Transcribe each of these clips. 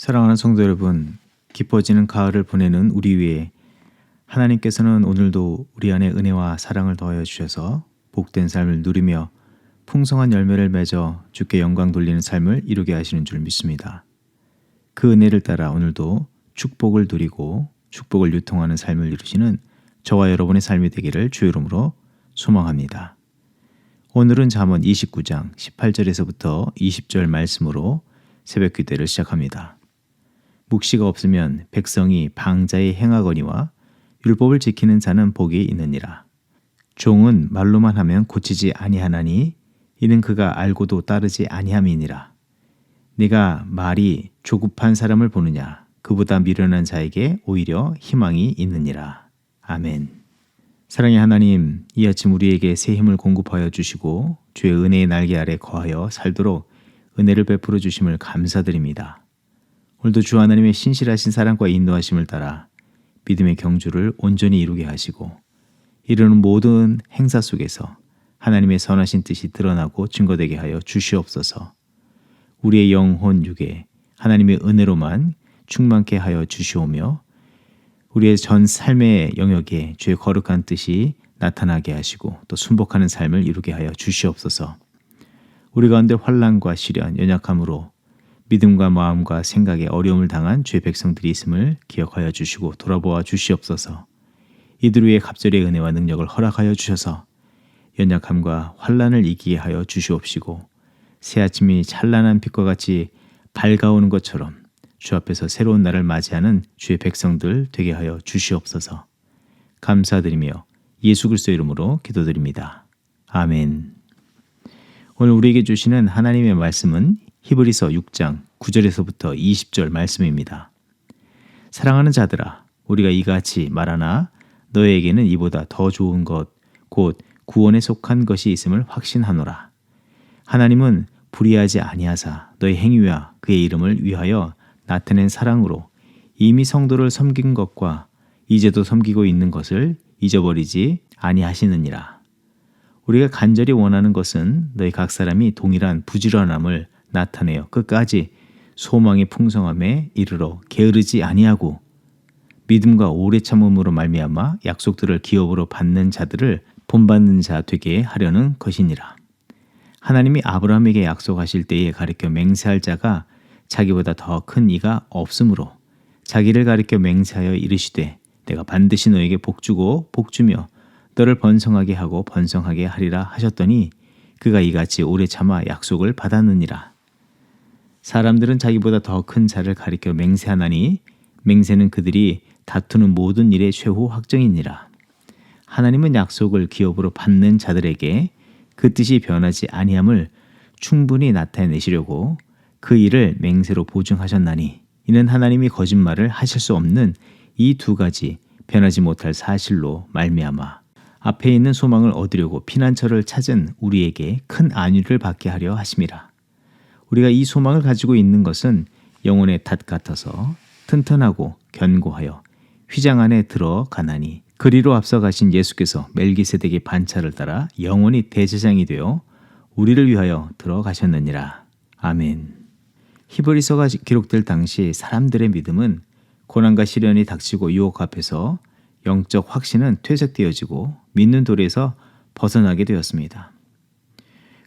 사랑하는 성도 여러분, 깊어지는 가을을 보내는 우리 위에 하나님께서는 오늘도 우리 안에 은혜와 사랑을 더하여 주셔서 복된 삶을 누리며 풍성한 열매를 맺어 주께 영광 돌리는 삶을 이루게 하시는 줄 믿습니다. 그 은혜를 따라 오늘도 축복을 누리고 축복을 유통하는 삶을 이루시는 저와 여러분의 삶이 되기를 주의 이름으로 소망합니다. 오늘은 잠언 29장 18절에서부터 20절 말씀으로 새벽 기도를 시작합니다. 묵시가 없으면 백성이 방자히 행하거니와 율법을 지키는 자는 복이 있느니라. 종은 말로만 하면 고치지 아니하나니 이는 그가 알고도 따르지 아니함이니라. 네가 말이 조급한 사람을 보느냐? 그보다 미련한 자에게 오히려 희망이 있느니라. 아멘. 사랑의 하나님, 이 아침 우리에게 새 힘을 공급하여 주시고 주의 은혜의 날개 아래 거하여 살도록 은혜를 베풀어 주심을 감사드립니다. 오늘도 주 하나님의 신실하신 사랑과 인도하심을 따라 믿음의 경주를 온전히 이루게 하시고 이루는 모든 행사 속에서 하나님의 선하신 뜻이 드러나고 증거되게 하여 주시옵소서. 우리의 영혼 육에 하나님의 은혜로만 충만케 하여 주시오며 우리의 전 삶의 영역에 주의 거룩한 뜻이 나타나게 하시고 또 순복하는 삶을 이루게 하여 주시옵소서. 우리 가운데 환난과 시련, 연약함으로 믿음과 마음과 생각에 어려움을 당한 주의 백성들이 있음을 기억하여 주시고 돌아보아 주시옵소서. 이들 위에 갑절의 은혜와 능력을 허락하여 주셔서 연약함과 환난을 이기게 하여 주시옵시고 새 아침이 찬란한 빛과 같이 밝아오는 것처럼 주 앞에서 새로운 날을 맞이하는 주의 백성들 되게 하여 주시옵소서. 감사드리며 예수 그리스도의 이름으로 기도드립니다. 아멘. 오늘 우리에게 주시는 하나님의 말씀은 히브리서 6장 9절에서부터 20절 말씀입니다. 사랑하는 자들아, 우리가 이같이 말하나 너희에게는 이보다 더 좋은 것, 곧 구원에 속한 것이 있음을 확신하노라. 하나님은 불의하지 아니하사 너희 행위와 그의 이름을 위하여 나타낸 사랑으로 이미 성도를 섬긴 것과 이제도 섬기고 있는 것을 잊어버리지 아니하시느니라. 우리가 간절히 원하는 것은 너희 각 사람이 동일한 부지런함을 나타내어 끝까지 소망의 풍성함에 이르러 게으르지 아니하고 믿음과 오래 참음으로 말미암아 약속들을 기업으로 받는 자들을 본받는 자 되게 하려는 것이니라. 하나님이 아브라함에게 약속하실 때에 가리켜 맹세할 자가 자기보다 더 큰 이가 없으므로 자기를 가리켜 맹세하여 이르시되 내가 반드시 너에게 복주고 복주며 너를 번성하게 하고 번성하게 하리라 하셨더니 그가 이같이 오래 참아 약속을 받았느니라. 사람들은 자기보다 더 큰 자를 가리켜 맹세하나니 맹세는 그들이 다투는 모든 일의 최후 확정이니라. 하나님은 약속을 기업으로 받는 자들에게 그 뜻이 변하지 아니함을 충분히 나타내시려고 그 일을 맹세로 보증하셨나니 이는 하나님이 거짓말을 하실 수 없는 이 두 가지 변하지 못할 사실로 말미암아 앞에 있는 소망을 얻으려고 피난처를 찾은 우리에게 큰 안위를 받게 하려 하심이라. 우리가 이 소망을 가지고 있는 것은 영혼의 탓 같아서 튼튼하고 견고하여 휘장 안에 들어가나니 그리로 앞서가신 예수께서 멜기세덱의 반차를 따라 영원히 대제사장이 되어 우리를 위하여 들어가셨느니라. 아멘. 히브리서가 기록될 당시 사람들의 믿음은 고난과 시련이 닥치고 유혹 앞에서 영적 확신은 퇴색되어지고 믿는 도리에서 벗어나게 되었습니다.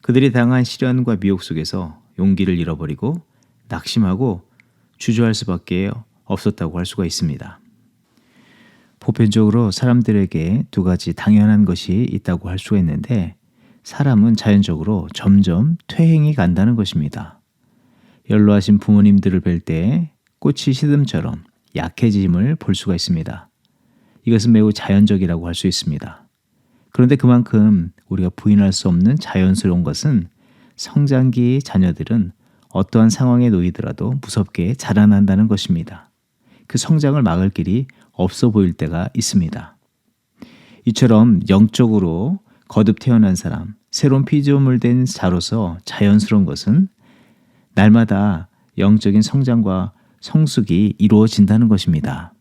그들이 당한 시련과 미혹 속에서 용기를 잃어버리고 낙심하고 주저할 수밖에 없었다고 할 수가 있습니다. 보편적으로 사람들에게 두 가지 당연한 것이 있다고 할 수가 있는데 사람은 자연적으로 점점 퇴행이 간다는 것입니다. 연로하신 부모님들을 뵐 때 꽃이 시듬처럼 약해짐을 볼 수가 있습니다. 이것은 매우 자연적이라고 할 수 있습니다. 그런데 그만큼 우리가 부인할 수 없는 자연스러운 것은 성장기 자녀들은 어떠한 상황에 놓이더라도 무섭게 자라난다는 것입니다. 그 성장을 막을 길이 없어 보일 때가 있습니다. 이처럼 영적으로 거듭 태어난 사람, 새로운 피조물 된 자로서 자연스러운 것은 날마다 영적인 성장과 성숙이 이루어진다는 것입니다.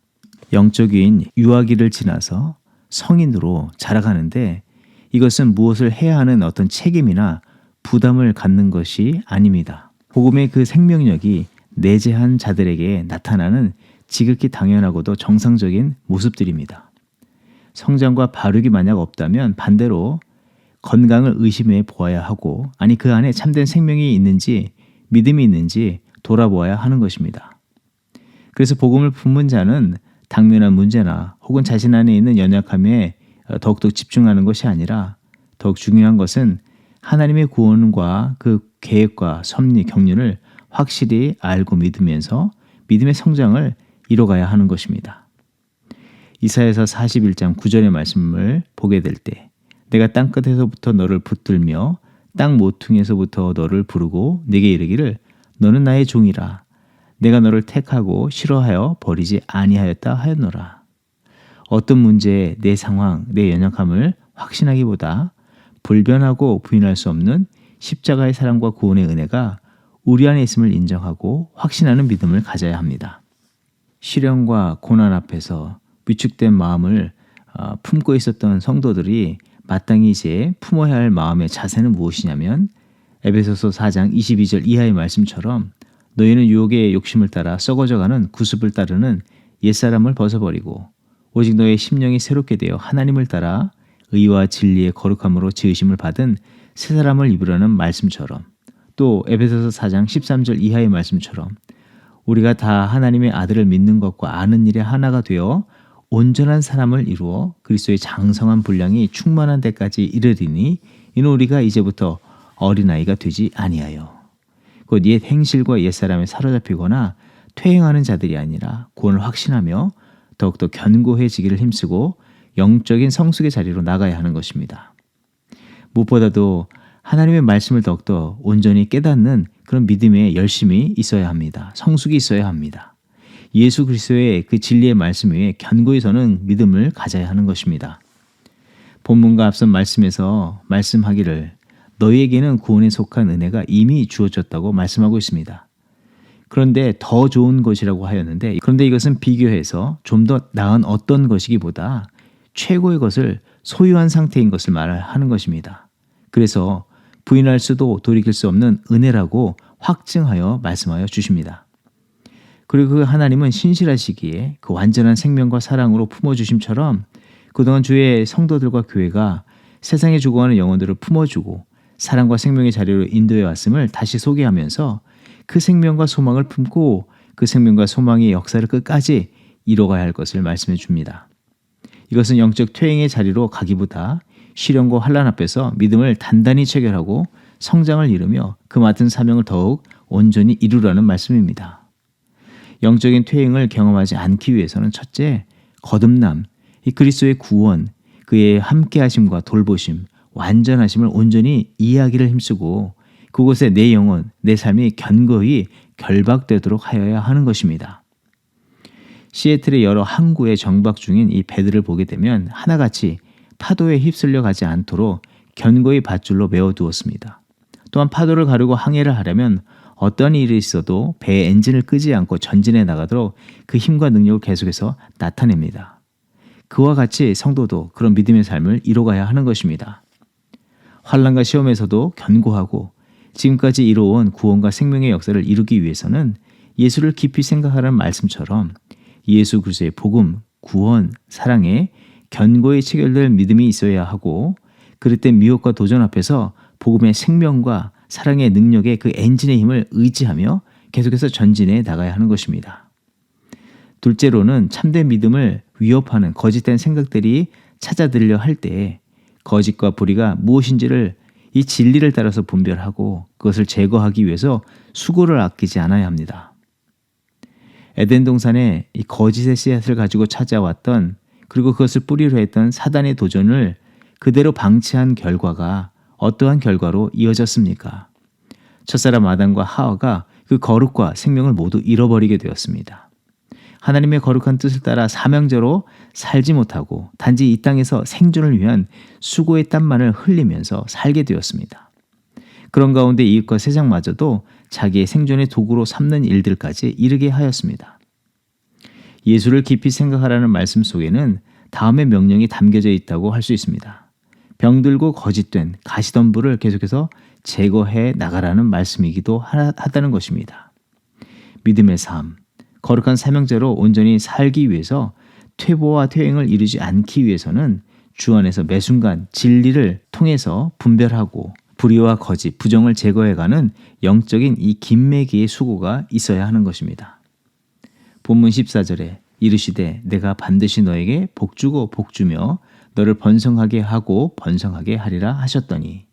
영적인 유아기를 지나서 성인으로 자라가는데 이것은 무엇을 해야 하는 어떤 책임이나 부담을 갖는 것이 아닙니다. 복음의 그 생명력이 내재한 자들에게 나타나는 지극히 당연하고도 정상적인 모습들입니다. 성장과 발육이 만약 없다면 반대로 건강을 의심해 보아야 하고, 아니 그 안에 참된 생명이 있는지 믿음이 있는지 돌아보아야 하는 것입니다. 그래서 복음을 품은 자는 당면한 문제나 혹은 자신 안에 있는 연약함에 더욱더 집중하는 것이 아니라, 더욱 중요한 것은 하나님의 구원과 그 계획과 섭리, 경륜을 확실히 알고 믿으면서 믿음의 성장을 이뤄가야 하는 것입니다. 이사야서 41장 9절의 말씀을 보게 될 때, 내가 땅끝에서부터 너를 붙들며 땅 모퉁이에서부터 너를 부르고 내게 이르기를 너는 나의 종이라. 내가 너를 택하고 싫어하여 버리지 아니하였다 하였노라. 어떤 문제에 내 상황, 내 연약함을 확신하기보다 불변하고 부인할 수 없는 십자가의 사랑과 구원의 은혜가 우리 안에 있음을 인정하고 확신하는 믿음을 가져야 합니다. 시련과 고난 앞에서 위축된 마음을 품고 있었던 성도들이 마땅히 이제 품어야 할 마음의 자세는 무엇이냐면, 에베소서 4장 22절 이하의 말씀처럼 너희는 유혹의 욕심을 따라 썩어져가는 구습을 따르는 옛사람을 벗어버리고 오직 너의 심령이 새롭게 되어 하나님을 따라 의와 진리의 거룩함으로 지으심을 받은 새 사람을 입으라는 말씀처럼, 또 에베소서 4장 13절 이하의 말씀처럼 우리가 다 하나님의 아들을 믿는 것과 아는 일에 하나가 되어 온전한 사람을 이루어 그리스도의 장성한 분량이 충만한 데까지 이르리니 이는 우리가 이제부터 어린아이가 되지 아니하여 곧 옛 행실과 옛사람에 사로잡히거나 퇴행하는 자들이 아니라 구원을 확신하며 더욱더 견고해지기를 힘쓰고 영적인 성숙의 자리로 나가야 하는 것입니다. 무엇보다도 하나님의 말씀을 더욱더 온전히 깨닫는 그런 믿음에 열심이 있어야 합니다. 성숙이 있어야 합니다. 예수 그리스도의 그 진리의 말씀 위에 견고히 서는 믿음을 가져야 하는 것입니다. 본문과 앞선 말씀에서 말씀하기를 너희에게는 구원에 속한 은혜가 이미 주어졌다고 말씀하고 있습니다. 그런데 더 좋은 것이라고 하였는데, 그런데 이것은 비교해서 좀 더 나은 어떤 것이기보다 최고의 것을 소유한 상태인 것을 말하는 것입니다. 그래서 부인할 수도 돌이킬 수 없는 은혜라고 확증하여 말씀하여 주십니다. 그리고 그 하나님은 신실하시기에 그 완전한 생명과 사랑으로 품어주심처럼 그동안 주의 성도들과 교회가 세상에 죽어가는 영혼들을 품어주고 사랑과 생명의 자리로 인도해 왔음을 다시 소개하면서 그 생명과 소망을 품고 그 생명과 소망의 역사를 끝까지 이뤄가야 할 것을 말씀해 줍니다. 이것은 영적 퇴행의 자리로 가기보다 시련과 환난 앞에서 믿음을 단단히 체결하고 성장을 이루며 그 맡은 사명을 더욱 온전히 이루라는 말씀입니다. 영적인 퇴행을 경험하지 않기 위해서는 첫째, 거듭남, 이 그리스도의 구원, 그의 함께하심과 돌보심, 완전하심을 온전히 이해하기를 힘쓰고 그곳에 내 영혼, 내 삶이 견고히 결박되도록 하여야 하는 것입니다. 시애틀의 여러 항구에 정박 중인 이 배들을 보게 되면 하나같이 파도에 휩쓸려 가지 않도록 견고히 밧줄로 메어두었습니다. 또한 파도를 가르고 항해를 하려면 어떤 일이 있어도 배의 엔진을 끄지 않고 전진해 나가도록 그 힘과 능력을 계속해서 나타냅니다. 그와 같이 성도도 그런 믿음의 삶을 이뤄가야 하는 것입니다. 환난과 시험에서도 견고하고 지금까지 이루어온 구원과 생명의 역사를 이루기 위해서는 예수를 깊이 생각하라는 말씀처럼 예수 그리스도의 복음, 구원, 사랑에 견고히 체결될 믿음이 있어야 하고, 그릇된 미혹과 도전 앞에서 복음의 생명과 사랑의 능력의 그 엔진의 힘을 의지하며 계속해서 전진해 나가야 하는 것입니다. 둘째로는 참된 믿음을 위협하는 거짓된 생각들이 찾아들려 할 때 거짓과 불의가 무엇인지를 이 진리를 따라서 분별하고 그것을 제거하기 위해서 수고를 아끼지 않아야 합니다. 에덴 동산에 이 거짓의 씨앗을 가지고 찾아왔던, 그리고 그것을 뿌리로 했던 사단의 도전을 그대로 방치한 결과가 어떠한 결과로 이어졌습니까? 첫사람 아담과 하와가 그 거룩과 생명을 모두 잃어버리게 되었습니다. 하나님의 거룩한 뜻을 따라 사명자로 살지 못하고 단지 이 땅에서 생존을 위한 수고의 땀만을 흘리면서 살게 되었습니다. 그런 가운데 이웃과 세상마저도 자기의 생존의 도구로 삼는 일들까지 이르게 하였습니다. 예수를 깊이 생각하라는 말씀 속에는 다음의 명령이 담겨져 있다고 할 수 있습니다. 병들고 거짓된 가시덤불을 계속해서 제거해 나가라는 말씀이기도 하다는 것입니다. 믿음의 삶, 거룩한 사명자로 온전히 살기 위해서 퇴보와 퇴행을 이루지 않기 위해서는 주 안에서 매 순간 진리를 통해서 분별하고 불의와 거짓, 부정을 제거해가는 영적인 이 긴매기의 수고가 있어야 하는 것입니다. 본문 14절에 이르시되 내가 반드시 너에게 복주고 복주며 너를 번성하게 하고 번성하게 하리라 하셨더니,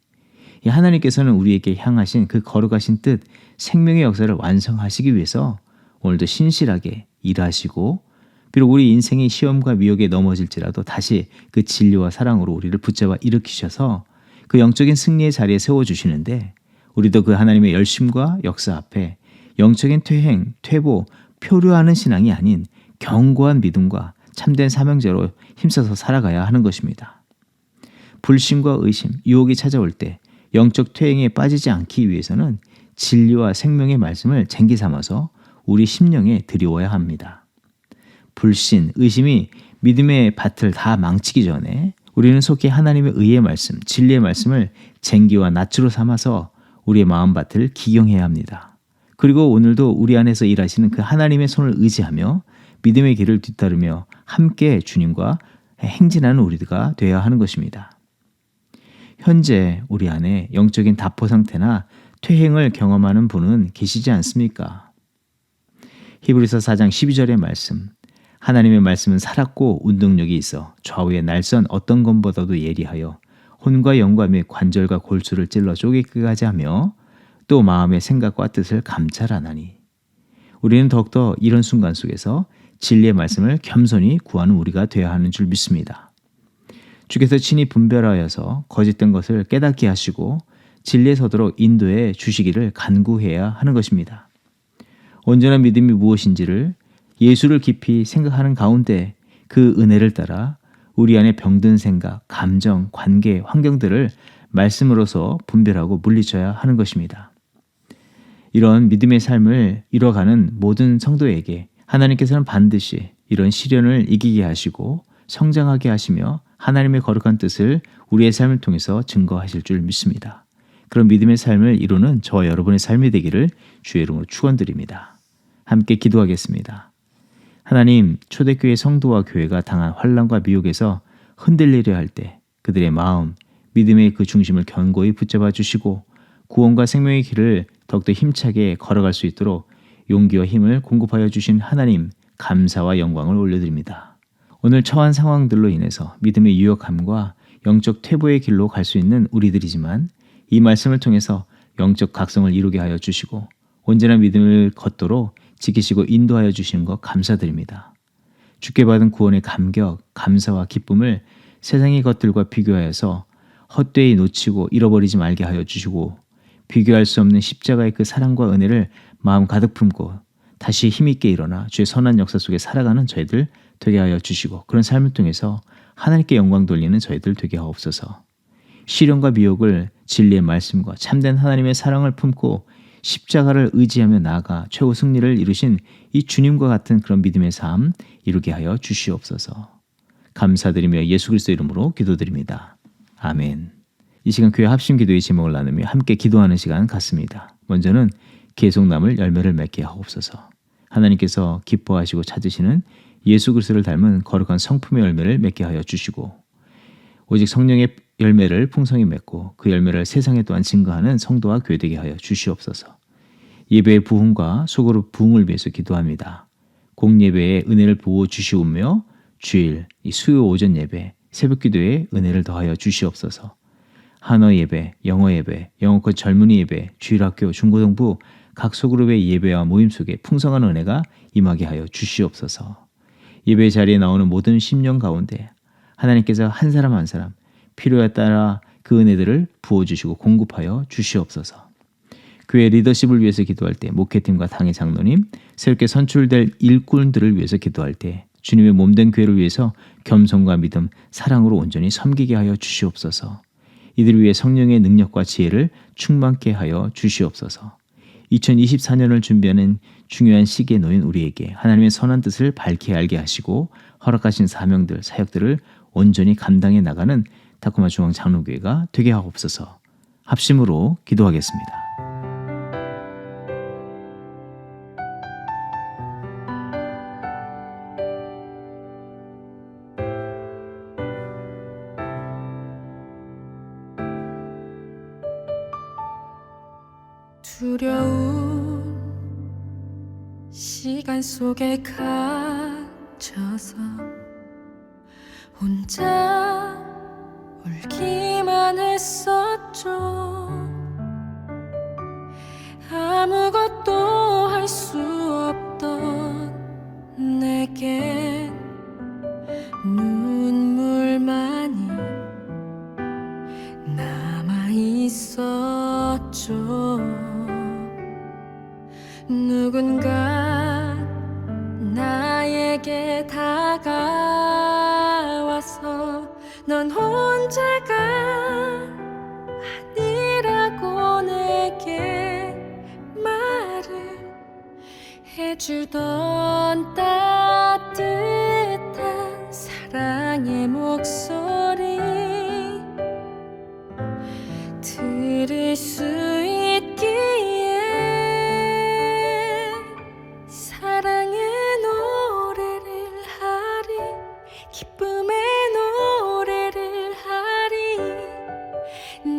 이 하나님께서는 우리에게 향하신 그 거룩하신 뜻, 생명의 역사를 완성하시기 위해서 오늘도 신실하게 일하시고, 비록 우리 인생이 시험과 미혹에 넘어질지라도 다시 그 진리와 사랑으로 우리를 붙잡아 일으키셔서 그 영적인 승리의 자리에 세워주시는데, 우리도 그 하나님의 열심과 역사 앞에 영적인 퇴행, 퇴보, 표류하는 신앙이 아닌 견고한 믿음과 참된 사명자로 힘써서 살아가야 하는 것입니다. 불신과 의심, 유혹이 찾아올 때 영적 퇴행에 빠지지 않기 위해서는 진리와 생명의 말씀을 쟁기 삼아서 우리 심령에 들이워야 합니다. 불신, 의심이 믿음의 밭을 다 망치기 전에 우리는 속히 하나님의 의의 말씀, 진리의 말씀을 쟁기와 낫주로 삼아서 우리의 마음밭을 기경해야 합니다. 그리고 오늘도 우리 안에서 일하시는 그 하나님의 손을 의지하며 믿음의 길을 뒤따르며 함께 주님과 행진하는 우리가 되어야 하는 것입니다. 현재 우리 안에 영적인 다포 상태나 퇴행을 경험하는 분은 계시지 않습니까? 히브리서 4장 12절의 말씀, 하나님의 말씀은 살았고 운동력이 있어 좌우의 날선 어떤 것보다도 예리하여 혼과 영과 및 관절과 골수를 찔러 쪼개기까지 하며 또 마음의 생각과 뜻을 감찰하나니. 우리는 더욱더 이런 순간 속에서 진리의 말씀을 겸손히 구하는 우리가 되어야 하는 줄 믿습니다. 주께서 친히 분별하여서 거짓된 것을 깨닫게 하시고 진리에 서도록 인도해 주시기를 간구해야 하는 것입니다. 온전한 믿음이 무엇인지를 예수를 깊이 생각하는 가운데 그 은혜를 따라 우리 안에 병든 생각, 감정, 관계, 환경들을 말씀으로서 분별하고 물리쳐야 하는 것입니다. 이런 믿음의 삶을 이뤄가는 모든 성도에게 하나님께서는 반드시 이런 시련을 이기게 하시고 성장하게 하시며 하나님의 거룩한 뜻을 우리의 삶을 통해서 증거하실 줄 믿습니다. 그런 믿음의 삶을 이루는 저와 여러분의 삶이 되기를 주의 이름으로 축원드립니다. 함께 기도하겠습니다. 하나님, 초대교회 성도와 교회가 당한 환난과 미혹에서 흔들리려 할 때 그들의 마음, 믿음의 그 중심을 견고히 붙잡아 주시고 구원과 생명의 길을 더욱더 힘차게 걸어갈 수 있도록 용기와 힘을 공급하여 주신 하나님, 감사와 영광을 올려드립니다. 오늘 처한 상황들로 인해서 믿음의 유력함과 영적 퇴보의 길로 갈 수 있는 우리들이지만 이 말씀을 통해서 영적 각성을 이루게 하여 주시고 온전한 믿음을 걷도록 지키시고 인도하여 주시는 것 감사드립니다. 주께 받은 구원의 감격, 감사와 기쁨을 세상의 것들과 비교하여서 헛되이 놓치고 잃어버리지 말게 하여 주시고 비교할 수 없는 십자가의 그 사랑과 은혜를 마음 가득 품고 다시 힘있게 일어나 주의 선한 역사 속에 살아가는 저희들 되게 하여 주시고 그런 삶을 통해서 하나님께 영광 돌리는 저희들 되게 하옵소서. 시련과 미혹을 진리의 말씀과 참된 하나님의 사랑을 품고 십자가를 의지하며 나아가 최후 승리를 이루신 이 주님과 같은 그런 믿음의 삶 이루게 하여 주시옵소서. 감사드리며 예수 그리스도 이름으로 기도드립니다. 아멘. 이 시간 교회 합심 기도의 제목을 나누며 함께 기도하는 시간 갖습니다. 먼저는 계속 남을 열매를 맺게 하옵소서. 하나님께서 기뻐하시고 찾으시는 예수 그리스도를 닮은 거룩한 성품의 열매를 맺게 하여 주시고 오직 성령의 열매를 풍성히 맺고 그 열매를 세상에 또한 증거하는 성도와 교회 되게 하여 주시옵소서. 예배의 부흥과 소그룹 부흥을 위해서 기도합니다. 공예배의 은혜를 부어 주시오며 주일, 이 수요 오전 예배, 새벽 기도에 은혜를 더하여 주시옵소서. 한어 예배, 영어 예배, 영어권 젊은이 예배, 주일학교, 중고등부 각 소그룹의 예배와 모임 속에 풍성한 은혜가 임하게 하여 주시옵소서. 예배 자리에 나오는 모든 심령 가운데 하나님께서 한 사람 한 사람 필요에 따라 그 은혜들을 부어주시고 공급하여 주시옵소서. 교회 리더십을 위해서 기도할 때 목회팀과 당의 장로님, 새롭게 선출될 일꾼들을 위해서 기도할 때 주님의 몸된 교회를 위해서 겸손과 믿음, 사랑으로 온전히 섬기게 하여 주시옵소서. 이들을 위해 성령의 능력과 지혜를 충만케 하여 주시옵소서. 2024년을 준비하는 중요한 시기에 놓인 우리에게 하나님의 선한 뜻을 밝히 알게 하시고 허락하신 사명들, 사역들을 온전히 감당해 나가는 타코마 중앙 장로교회가 되게 하옵소서. 합심으로 기도하겠습니다. 두려운 시간 속에 갇혀서 혼자 울기만 했었죠. 아무것도 할 수 없던 내겐 눈물만이 남아있었죠. 누군가 나에게 다가와서 넌 혼자가 아니라고 내게 말을 해주던 따뜻한 사랑의 목소리 들을 수 있기에 사랑의 노래를 하리, 기쁨의 노래를 하리.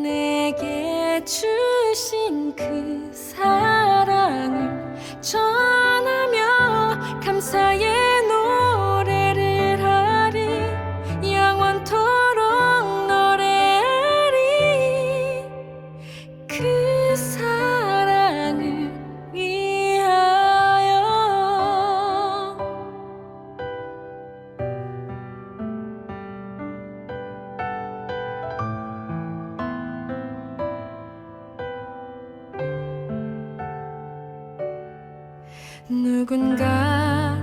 내게 주신 그 사랑을 전하며 감사의 노래를 하리, 영원토록 노래하리. 그 사랑을 위하여. 누군가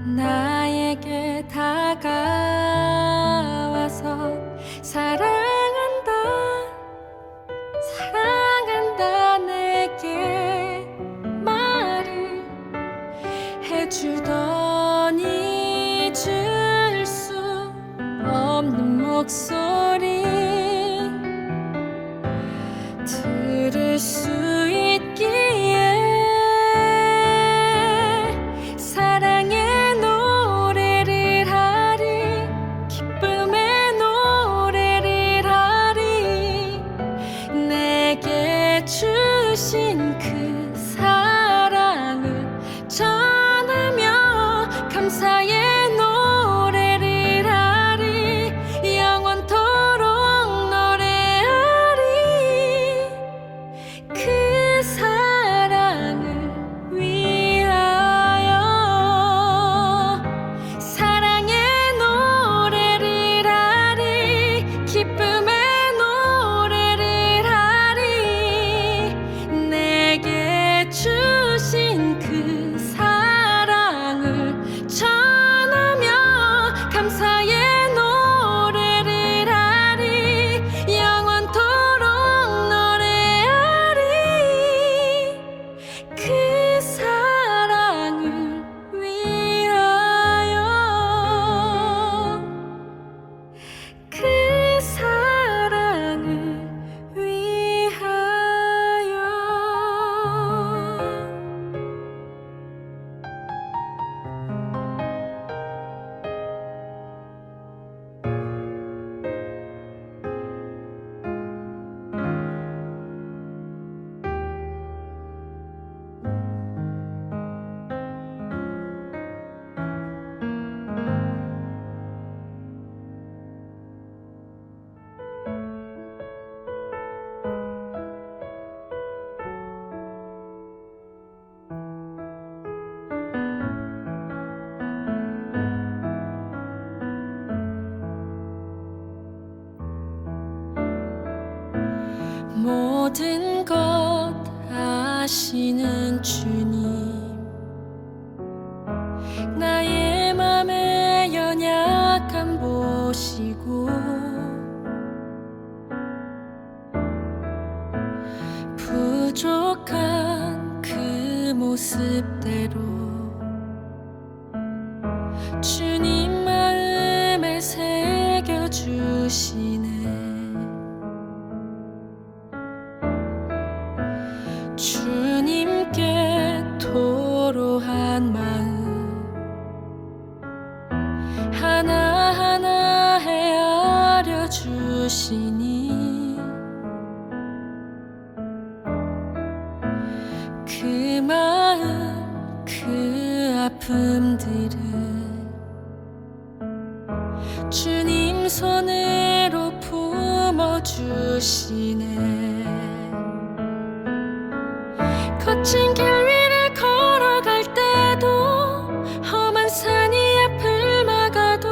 나에게 다가와서 사랑한다, 사랑한다 내게 말을 해주던 잊을 수 없는 목소리 들을 수 있기에 사랑의 노래를 하리, 기쁨의 노래를 하리. 내게 주신 그 사랑을 전하며 감사의 노래를 하리, 영원토록 노래하리. 그 사랑을 위하여. 사랑의 노래를 하리, 기쁨의 노래를 하리. 내게 주신 그 사랑을 전하며 감사의 노래를 하리, 영원토록 노래하리. 그 사랑을 위하여. 그 사랑을 위하여. 모든 것 아시는 주님, 나의 맘의 연약함 보시고 부족한 그 모습대로 주님 마음에 새겨주시네. 주님께 토로한 마음 하나하나 헤아려 주시니 아픔들을 주님 손으로 품어주시네. 거친 길 위를 걸어갈 때도 험한 산이 앞을 막아도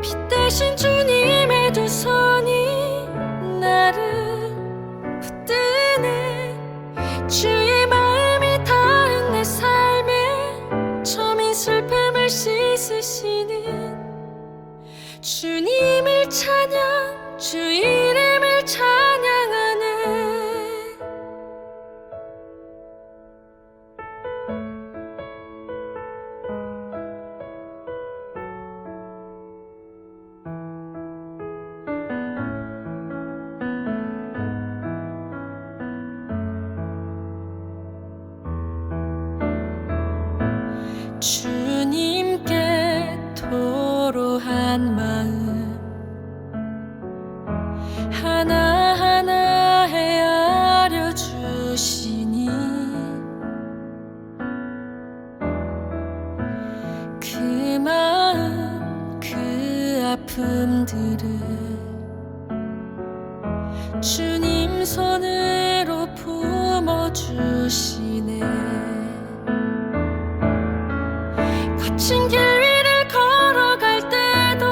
빛 대신 주님의 두 손이 나를 붙드네. 주의 마음이 닿은 내 삶에 처민 슬픔을 씻으시는 주님을 찬양, 주 이름을 찬양하네. 주님께 토로한 마음 하나하나 헤아려 주시니 그 마음 그 아픔들을 주님 손으로 품어주시네. 거친 길 위를 걸어갈 때도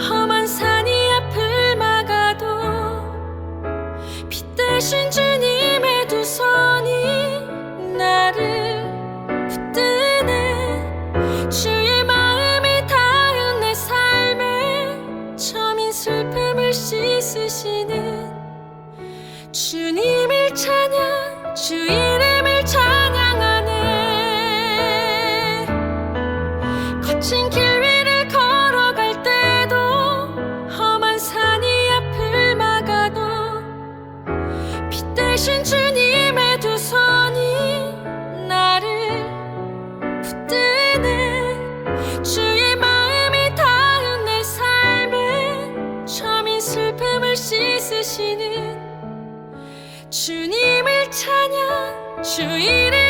험한 산이 앞을 막아도 빛 대신 주님의 두 손이 나를 붙드네. 주의 마음이 닿은 내 삶에 처민 슬픔을 씻으시는 주님을 찬양, 주 이름을 찬양하네. 거친 길 위를 걸어갈 때도 험한 산이 앞을 막아도 빛 대신 주님의 두 손이 나를 붙드네. 주의 마음이 닿은 내 삶에 처민 슬픔을 씻으시는 주님을 찬양, 주 이름